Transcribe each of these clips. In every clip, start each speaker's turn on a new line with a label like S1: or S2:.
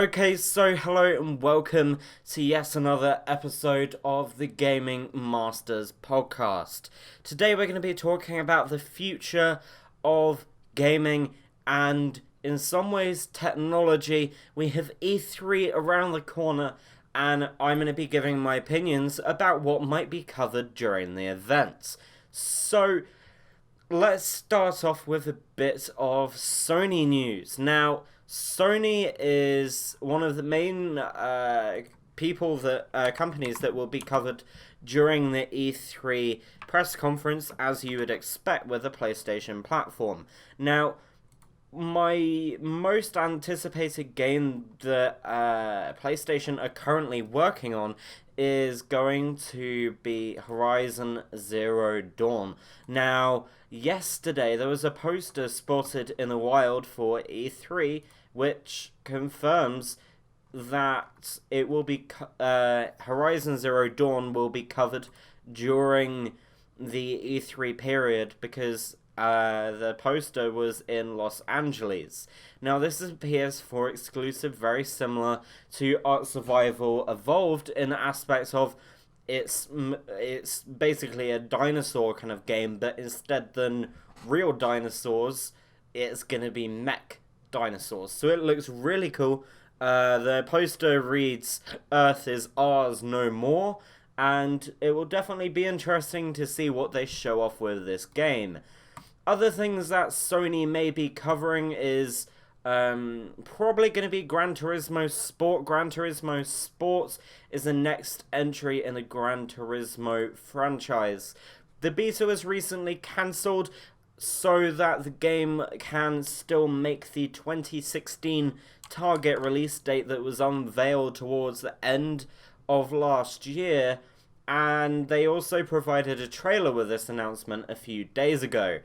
S1: Okay, so hello and welcome to yet another episode of the Gaming Masters podcast. Today we're going to be talking about the future of gaming and, in some ways, technology. We have E3 around the corner, and I'm going to be giving my opinions about what might be covered during the event. So, let's start off with a bit of Sony news. Now, Sony is one of the main companies that will be covered during the E3 press conference, as you would expect with a PlayStation platform. Now, my most anticipated game that PlayStation are currently working on is going to be Horizon Zero Dawn. Now, yesterday there was a poster spotted in the wild for E3 which confirms that it will be Horizon Zero Dawn will be covered during the E3 period because the poster was in Los Angeles. Now, this is a PS4 exclusive, very similar to Ark Survival Evolved in the aspect of it's basically a dinosaur kind of game, but instead than real dinosaurs, it's going to be mech dinosaurs. So it looks really cool. The poster reads, "Earth is ours no more," and it will definitely be interesting to see what they show off with this game. Other things that Sony may be covering is probably going to be Gran Turismo Sport. Gran Turismo Sports is the next entry in the Gran Turismo franchise. The beta was recently cancelled so that the game can still make the 2016 target release date that was unveiled towards the end of last year, and they also provided a trailer with this announcement a few days ago.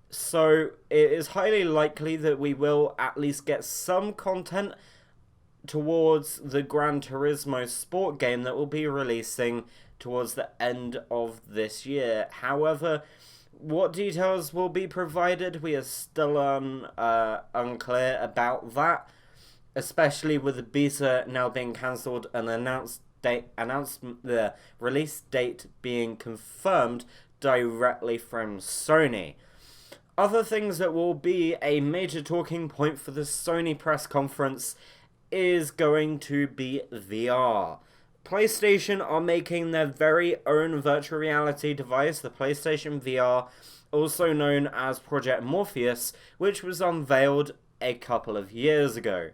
S1: So it is highly likely that we will at least get some content towards the Gran Turismo Sport game that will be releasing towards the end of this year. However, what details will be provided, we are still unclear about that, especially with the beta now being cancelled and the release date being confirmed directly from Sony. Other things that will be a major talking point for the Sony press conference is going to be VR. PlayStation are making their very own virtual reality device, the PlayStation VR, also known as Project Morpheus, which was unveiled a couple of years ago.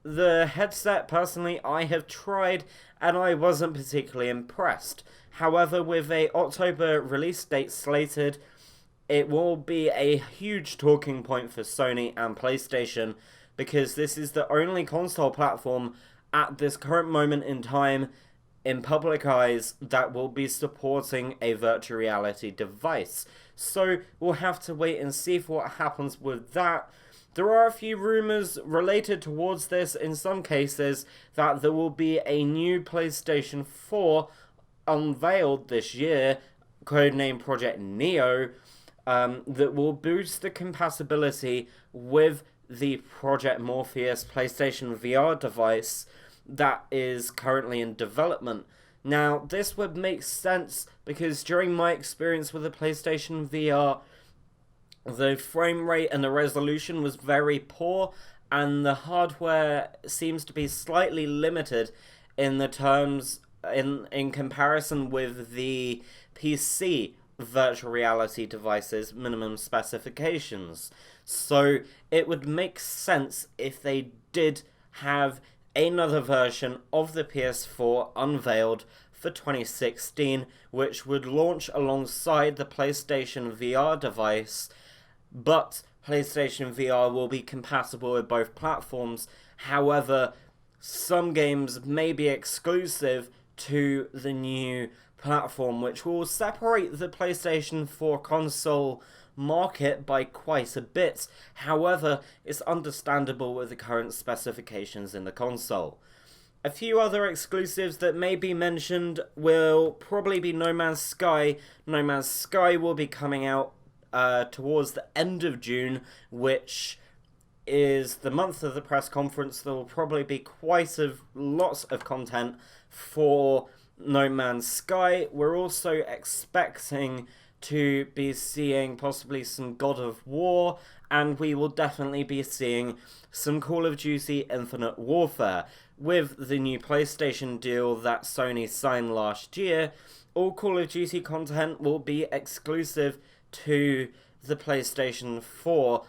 S1: The headset, personally, I have tried, and I wasn't particularly impressed. However, with a October release date slated, it will be a huge talking point for Sony and PlayStation because this is the only console platform at this current moment in time in public eyes that will be supporting a virtual reality device. So we'll have to wait and see for what happens with that. There are a few rumors related towards this in some cases that there will be a new PlayStation 4 unveiled this year, codenamed Project Neo, that will boost the compatibility with the Project Morpheus PlayStation VR device that is currently in development. Now, this would make sense because during my experience with the PlayStation VR, the frame rate and the resolution was very poor, and the hardware seems to be slightly limited in the terms in comparison with the PC virtual reality devices minimum specifications. So it would make sense if they did have another version of the PS4 unveiled for 2016, which would launch alongside the PlayStation VR device, but PlayStation VR will be compatible with both platforms. However, some games may be exclusive to the new platform, which will separate the PlayStation 4 console market by quite a bit. However, it's understandable with the current specifications in the console. A few other exclusives that may be mentioned will probably be No Man's Sky. No Man's Sky will be coming out towards the end of June, which is the month of the press conference. There will probably be lots of content for No Man's Sky. We're also expecting to be seeing possibly some God of War, and we will definitely be seeing some Call of Duty Infinite Warfare. With the new PlayStation deal that Sony signed last year, all Call of Duty content will be exclusive to the PlayStation 4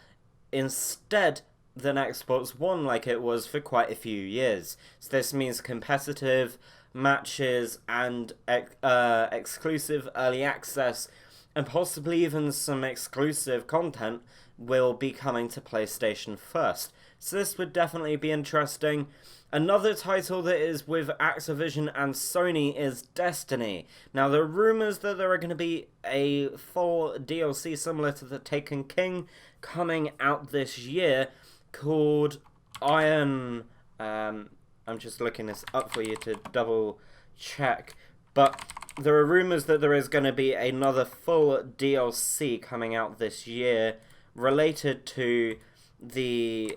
S1: instead than Xbox One like it was for quite a few years. So this means competitive matches and exclusive early access and possibly even some exclusive content will be coming to PlayStation first. So this would definitely be interesting. Another title that is with Activision and Sony is Destiny. Now, there are rumours that there are going to be a full DLC similar to the Taken King coming out this year called Iron... I'm just looking this up for you to double check. But there are rumours that there is going to be another full DLC coming out this year related to the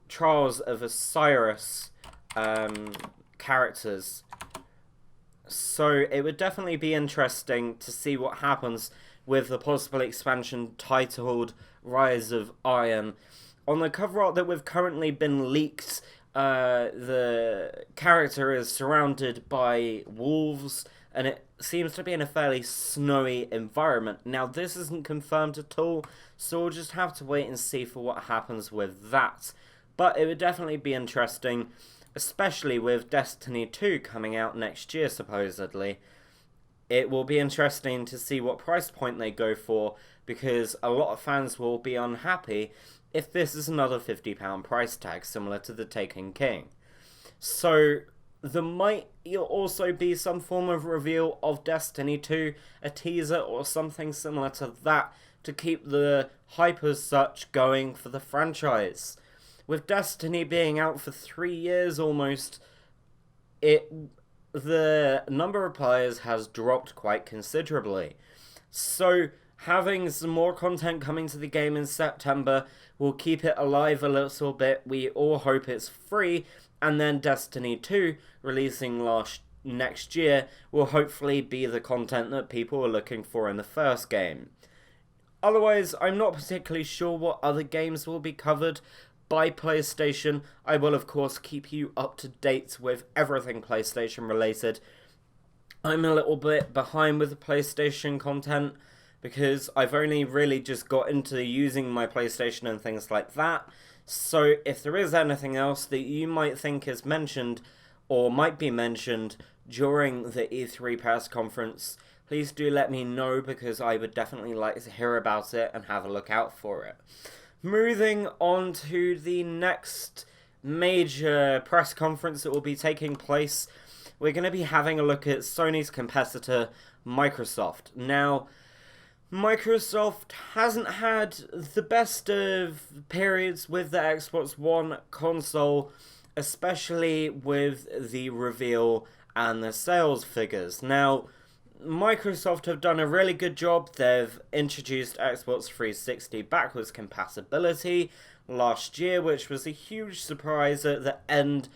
S1: Trials of Osiris characters. So it would definitely be interesting to see what happens with the possible expansion titled Rise of Iron. On the cover art that we've currently been leaked, the character is surrounded by wolves, and it seems to be in a fairly snowy environment. Now, this isn't confirmed at all, so we'll just have to wait and see for what happens with that. But it would definitely be interesting, especially with Destiny 2 coming out next year, supposedly. It will be interesting to see what price point they go for, because a lot of fans will be unhappy if this is another £50 price tag, similar to the Taken King. So there might also be some form of reveal of Destiny 2, a teaser or something similar to that, to keep the hype as such going for the franchise. With Destiny being out for 3 years almost, the number of players has dropped quite considerably. So having some more content coming to the game in September will keep it alive a little bit. We all hope it's free, and then Destiny 2 releasing next year will hopefully be the content that people are looking for in the first game. Otherwise, I'm not particularly sure what other games will be covered by PlayStation. I will of course keep you up to date with everything PlayStation related. I'm a little bit behind with the PlayStation content because I've only really just got into using my PlayStation and things like that. So if there is anything else that you might think is mentioned or might be mentioned during the E3 press conference, please do let me know, because I would definitely like to hear about it and have a look out for it. Moving on to the next major press conference that will be taking place, we're going to be having a look at Sony's competitor, Microsoft. Now, Microsoft hasn't had the best of periods with the Xbox One console, especially with the reveal and the sales figures. Now, Microsoft have done a really good job. They've introduced Xbox 360 backwards compatibility last year, which was a huge surprise at the end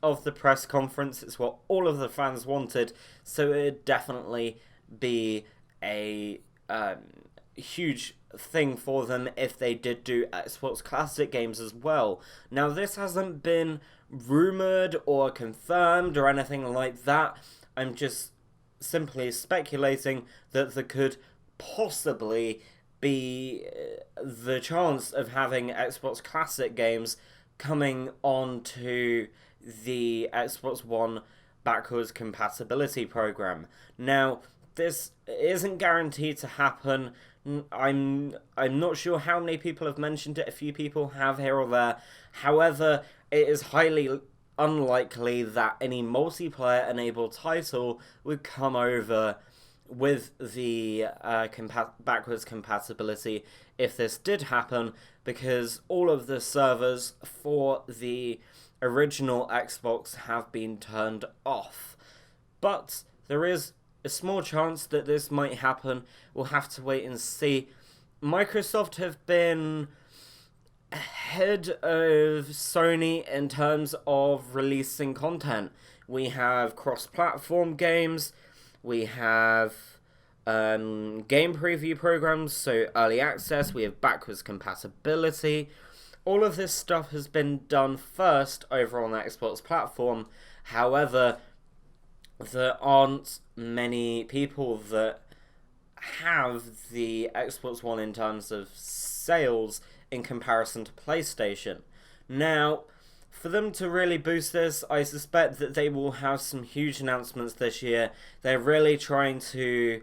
S1: of the press conference. It's what all of the fans wanted, so it'd definitely be a huge thing for them if they did do Xbox Classic games as well. Now, this hasn't been rumoured or confirmed or anything like that. I'm just simply speculating that there could possibly be the chance of having Xbox Classic games coming onto the Xbox One backwards compatibility program. Now, this isn't guaranteed to happen. I'm not sure how many people have mentioned it. A few people have here or there. However, it is highly unlikely that any multiplayer-enabled title would come over with the backwards compatibility if this did happen, because all of the servers for the original Xbox have been turned off. But there is a small chance that this might happen. We'll have to wait and see. Microsoft have been ahead of Sony in terms of releasing content. We have cross-platform games, we have game preview programs, so early access, we have backwards compatibility. All of this stuff has been done first over on the Xbox platform. However, there aren't many people that have the Xbox One in terms of sales in comparison to PlayStation. Now, for them to really boost this, I suspect that they will have some huge announcements this year. They're really trying to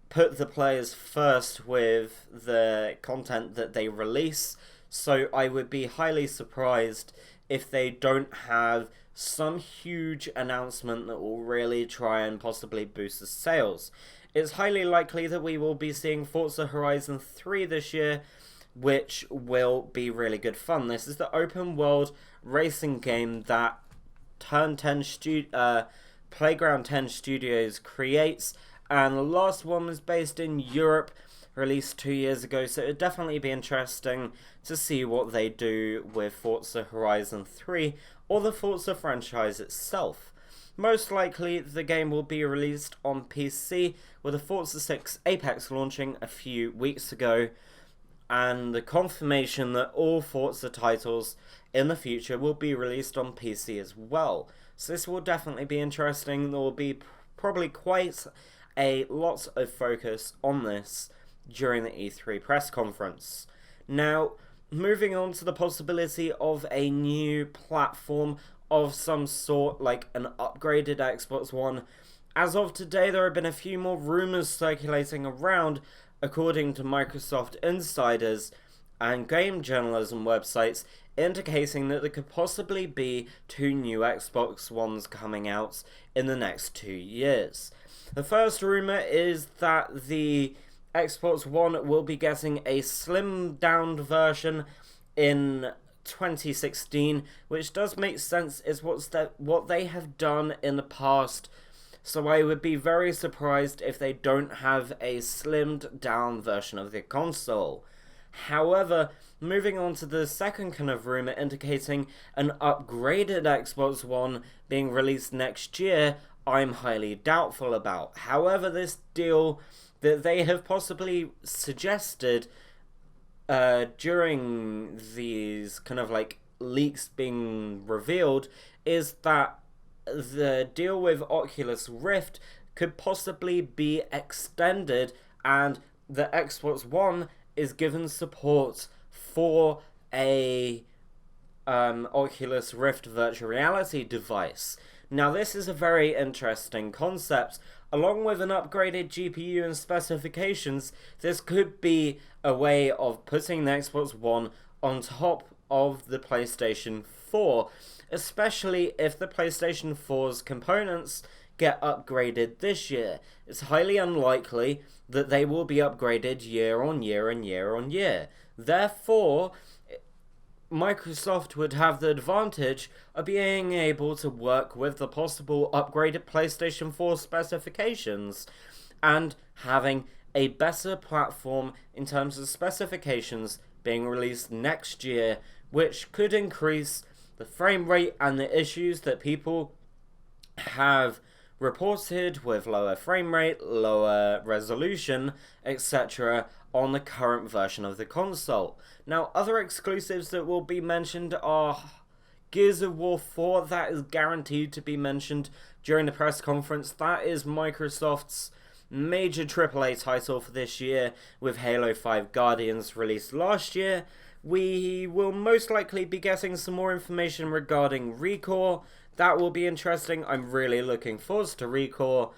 S1: put the players first with the content that they release, so I would be highly surprised if they don't have some huge announcement that will really try and possibly boost the sales. It's highly likely that we will be seeing Forza Horizon 3 this year, which will be really good fun. This is the open world racing game that Playground 10 Studios creates, and the last one was based in Europe, released 2 years ago, so it'd definitely be interesting to see what they do with Forza Horizon 3 or the Forza franchise itself. Most likely, the game will be released on PC, with the Forza 6 Apex launching a few weeks ago, and the confirmation that all Forza titles in the future will be released on PC as well. So this will definitely be interesting. There will be probably quite a lot of focus on this during the E3 press conference. Now, moving on to the possibility of a new platform of some sort, like an upgraded Xbox One. As of today, there have been a few more rumors circulating around, according to Microsoft insiders and game journalism websites, indicating that there could possibly be 2 new Xbox Ones coming out in the next 2 years. The first rumor is that the Xbox One will be getting a slimmed down version in 2016, which does make sense. It's what they have done in the past, so I would be very surprised if they don't have a slimmed down version of the console. However, moving on to the second kind of rumor indicating an upgraded Xbox One being released next year, I'm highly doubtful about. However, this deal that they have possibly suggested during these kind of like leaks being revealed is that the deal with Oculus Rift could possibly be extended, and the Xbox One is given support for a Oculus Rift virtual reality device. Now, this is a very interesting concept. Along with an upgraded GPU and specifications, this could be a way of putting the Xbox One on top of the PlayStation 4, especially if the PlayStation 4's components get upgraded this year. It's highly unlikely that they will be upgraded year on year and year on year. Therefore, Microsoft would have the advantage of being able to work with the possible upgraded PlayStation 4 specifications and having a better platform in terms of specifications being released next year, which could increase the frame rate and the issues that people have reported with lower frame rate, lower resolution, etc. on the current version of the console. Now, other exclusives that will be mentioned are Gears of War 4, that is guaranteed to be mentioned during the press conference. That is Microsoft's major AAA title for this year, with Halo 5 Guardians released last year. We will most likely be getting some more information regarding ReCore. That will be interesting. I'm really looking forward to ReCore.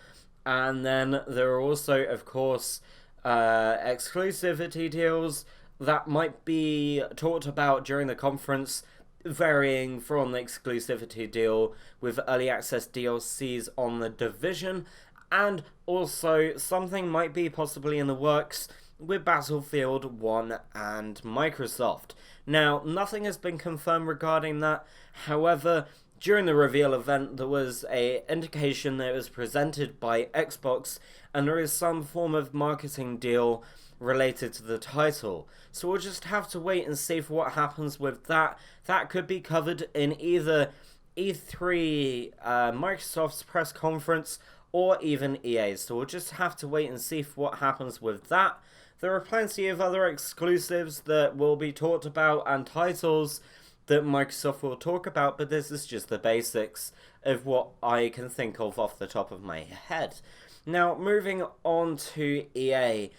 S1: And then there are also, of course, exclusivity deals that might be talked about during the conference, varying from the exclusivity deal with early access DLCs on The Division, and also something might be possibly in the works with Battlefield 1 and Microsoft. Now, nothing has been confirmed regarding that. However, during the reveal event, there was a indication that it was presented by Xbox, and there is some form of marketing deal related to the title. So we'll just have to wait and see for what happens with that. That could be covered in either E3, Microsoft's press conference, or even EA. So we'll just have to wait and see for what happens with that. There are plenty of other exclusives that will be talked about and titles that Microsoft will talk about, but this is just the basics of what I can think of off the top of my head. Now, moving on to EA.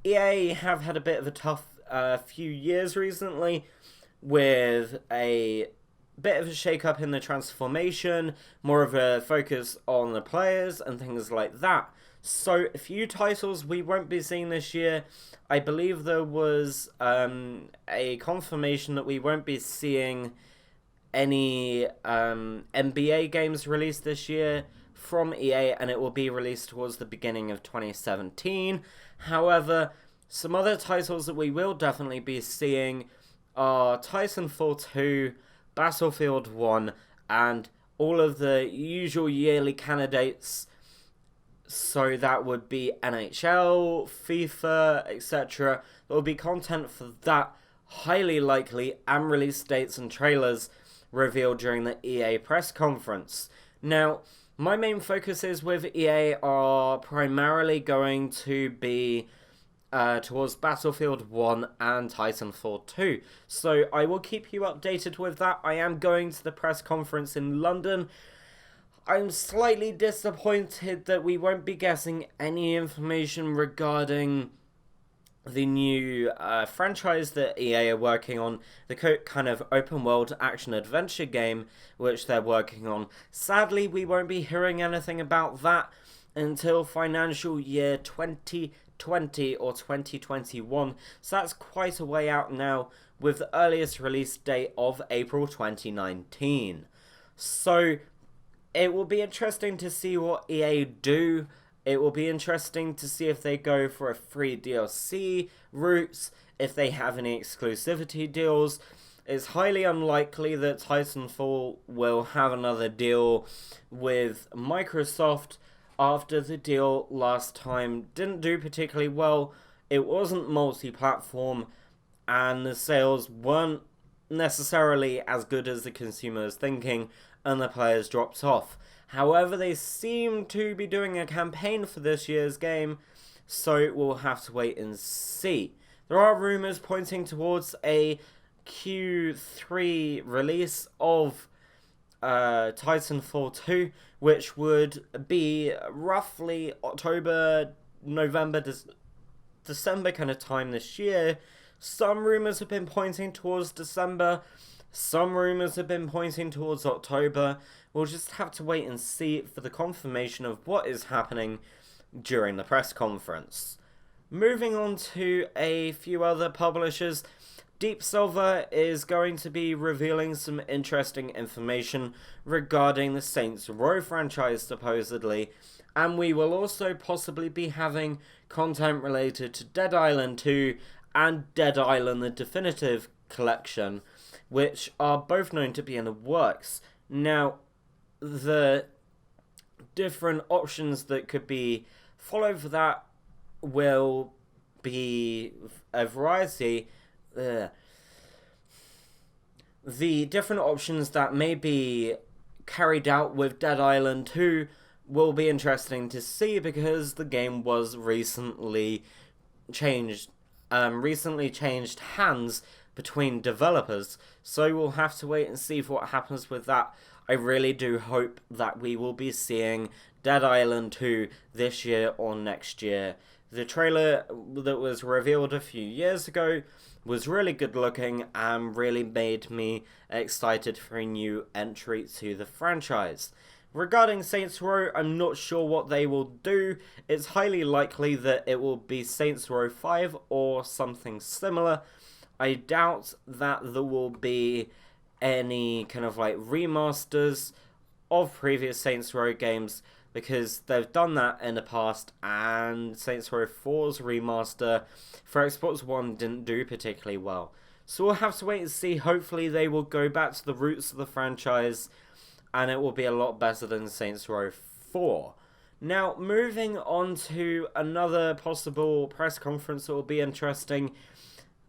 S1: EA have had a bit of a tough few years recently, with a bit of a shake-up in the transformation, more of a focus on the players and things like that. So, a few titles we won't be seeing this year. I believe there was a confirmation that we won't be seeing any NBA games released this year from EA, and it will be released towards the beginning of 2017. However, some other titles that we will definitely be seeing are Titanfall 2, Battlefield 1, and all of the usual yearly candidates. So that would be NHL, FIFA, etc. There will be content for that, highly likely, and release dates and trailers revealed during the EA press conference. Now, my main focuses with EA are primarily going to be towards Battlefield 1 and Titanfall 2. So I will keep you updated with that. I am going to the press conference in London. I'm slightly disappointed that we won't be getting any information regarding the new franchise that EA are working on, the kind of open world action adventure game which they're working on. Sadly, we won't be hearing anything about that until financial year 2020 or 2021, so that's quite a way out now, with the earliest release date of April 2019. So it will be interesting to see what EA do. It will be interesting to see if they go for a free DLC route, if they have any exclusivity deals. It's highly unlikely that Titanfall will have another deal with Microsoft after the deal last time didn't do particularly well. It wasn't multi-platform, and the sales weren't necessarily as good as the consumer was thinking, and the players dropped off. However, they seem to be doing a campaign for this year's game, so we'll have to wait and see. There are rumours pointing towards a Q3 release of Titanfall 2, which would be roughly October, November, December kind of time this year. Some rumours have been pointing towards December. Some rumours have been pointing towards October. We'll just have to wait and see for the confirmation of what is happening during the press conference. Moving on to a few other publishers, Deep Silver is going to be revealing some interesting information regarding the Saints Row franchise, supposedly, and we will also possibly be having content related to Dead Island 2 and Dead Island the Definitive Collection, which are both known to be in the works. Now, the different options that could be followed for that will be a variety. The different options that may be carried out with Dead Island 2 will be interesting to see, because the game was recently changed hands between developers, so we'll have to wait and see for what happens with that. I really do hope that we will be seeing Dead Island 2 this year or next year. The trailer that was revealed a few years ago was really good looking and really made me excited for a new entry to the franchise. Regarding Saints Row, I'm not sure what they will do. It's highly likely that it will be Saints Row 5 or something similar. I doubt that there will be any kind of like remasters of previous Saints Row games, because they've done that in the past, and Saints Row 4's remaster for Xbox One didn't do particularly well. So we'll have to wait and see. Hopefully they will go back to the roots of the franchise and it will be a lot better than Saints Row 4. Now, moving on to another possible press conference that will be interesting,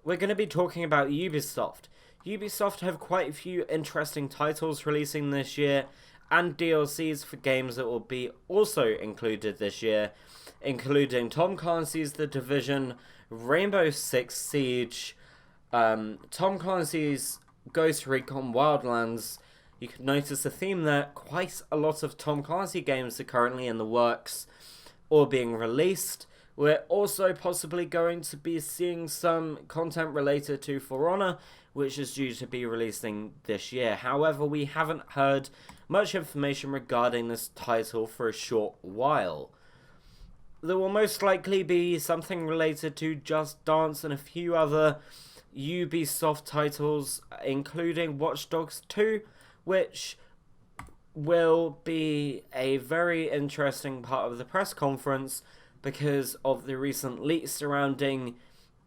S1: we're going to be talking about Ubisoft. Ubisoft have quite a few interesting titles releasing this year, and DLCs for games that will be also included this year, including Tom Clancy's The Division, Rainbow Six Siege, Tom Clancy's Ghost Recon Wildlands. You can notice a theme there. Quite a lot of Tom Clancy games are currently in the works or being released. We're also possibly going to be seeing some content related to For Honor, which is due to be releasing this year. However, we haven't heard much information regarding this title for a short while. There will most likely be something related to Just Dance and a few other Ubisoft titles, including Watch Dogs 2, which will be a very interesting part of the press conference because of the recent leaks surrounding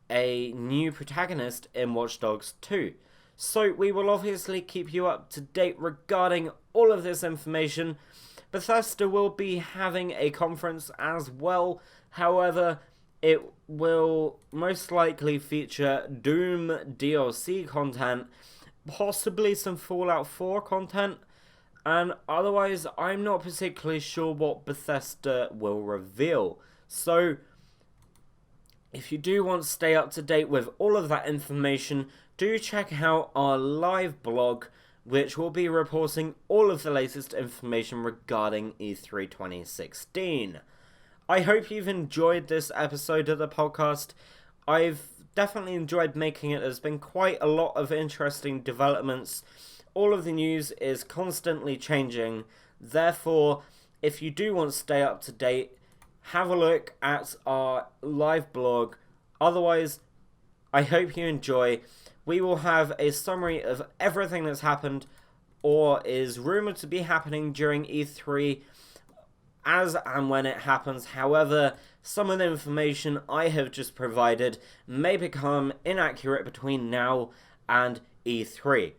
S1: a new protagonist in Watch Dogs 2. So we will obviously keep you up to date regarding all of this information. Bethesda will be having a conference as well. However, it will most likely feature Doom DLC content, possibly some Fallout 4 content, and otherwise I'm not particularly sure what Bethesda will reveal. So if you do want to stay up to date with all of that information, do check out our live blog, which will be reporting all of the latest information regarding E3 2016. I hope you've enjoyed this episode of the podcast. I've definitely enjoyed making it. There's been quite a lot of interesting developments. All of the news is constantly changing. Therefore, if you do want to stay up to date, have a look at our live blog. Otherwise, I hope you enjoy. We will have a summary of everything that's happened or is rumored to be happening during E3 as and when it happens. However, some of the information I have just provided may become inaccurate between now and E3.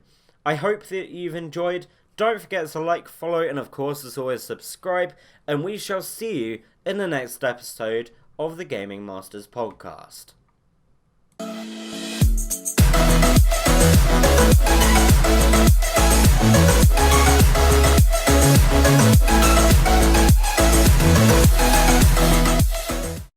S1: I hope that you've enjoyed. Don't forget to like, follow, and of course, as always, subscribe. And we shall see you in the next episode of the Gaming Masters podcast.